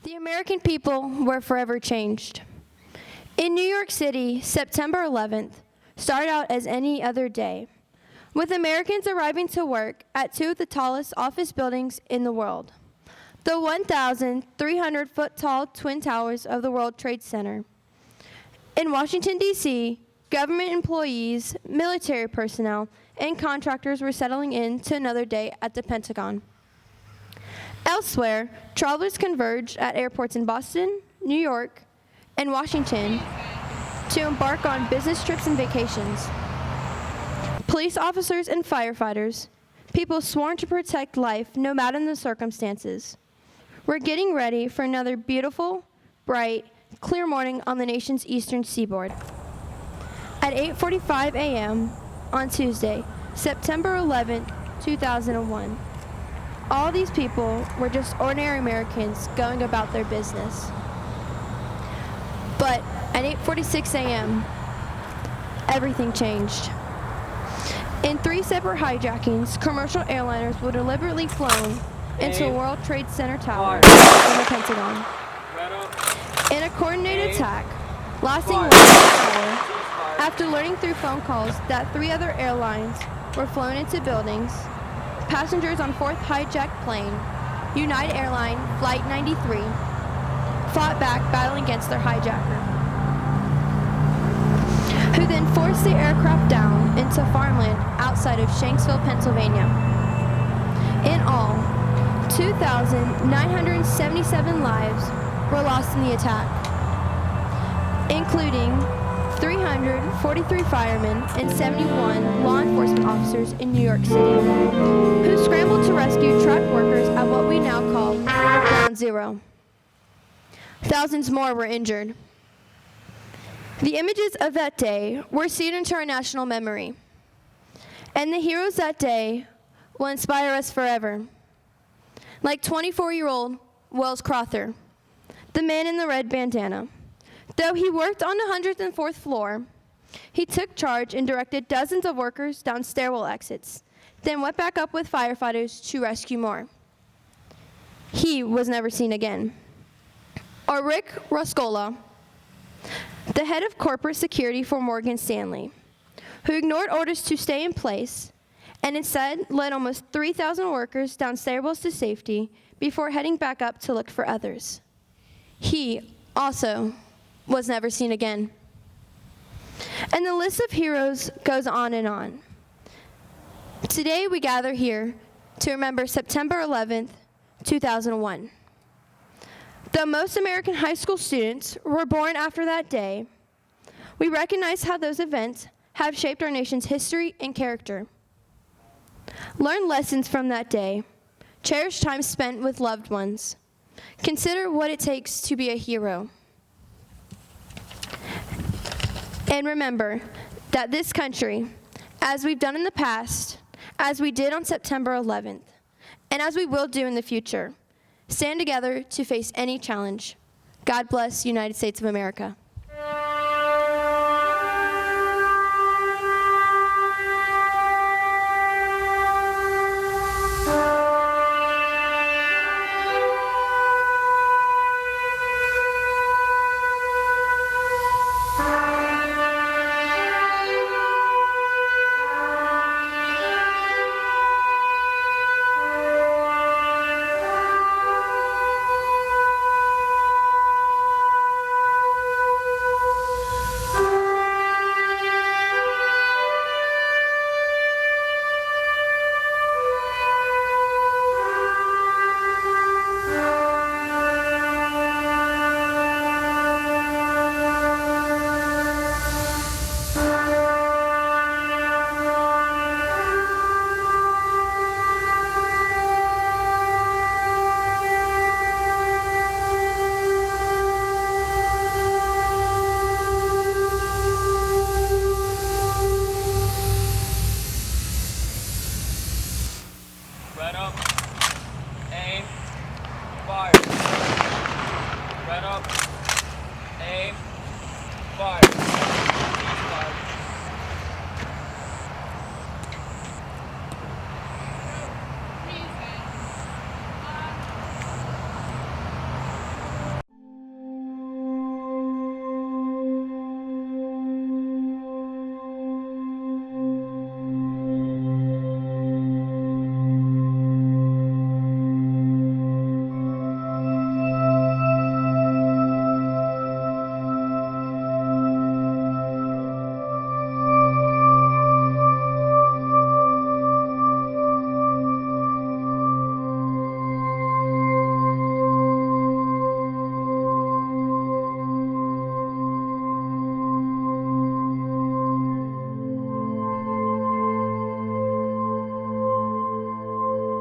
The American people were forever changed. In New York City, September 11th started out as any other day, with Americans arriving to work at two of the tallest office buildings in the world, the 1,300-foot-tall Twin Towers of the World Trade Center. In Washington, D.C., government employees, military personnel, and contractors were settling in to another day at the Pentagon. Elsewhere, travelers converged at airports in Boston, New York, and Washington to embark on business trips and vacations. Police officers and firefighters, people sworn to protect life no matter the circumstances, were getting ready for another beautiful, bright, clear morning on the nation's eastern seaboard. At 8:45 a.m. on Tuesday, September 11, 2001, all these people were just ordinary Americans going about their business. But at 8:46 a.m., everything changed. In 3 separate hijackings, commercial airliners were deliberately flown into World Trade Center Tower in the Pentagon. In a coordinated attack, lasting 1 hour, after learning through phone calls that 3 other airlines were flown into buildings, passengers on 4th hijacked plane, United Airlines Flight 93, fought back battling against their hijacker, who then forced the aircraft down into farmland outside of Shanksville, Pennsylvania. In all, 2,977 lives were lost in the attack, including 343 firemen and 71 law enforcement officers in New York City, who scrambled to rescue truck workers at what we now call Ground Zero. Thousands more were injured. The images of that day were seared into our national memory, and the heroes that day will inspire us forever. Like 24-year-old Wells Crother, the man in the red bandana. Though he worked on the 104th floor, he took charge and directed dozens of workers down stairwell exits, then went back up with firefighters to rescue more. He was never seen again. Or Rick Roscola, the head of corporate security for Morgan Stanley, who ignored orders to stay in place and instead led almost 3,000 workers down stairwells to safety before heading back up to look for others. He also was never seen again. And the list of heroes goes on and on. Today we gather here to remember September 11th, 2001. Though most American high school students were born after that day, we recognize how those events have shaped our nation's history and character. Learn lessons from that day. Cherish time spent with loved ones. Consider what it takes to be a hero. And remember that this country, as we've done in the past, as we did on September 11th, and as we will do in the future, stand together to face any challenge. God bless the United States of America. Right up.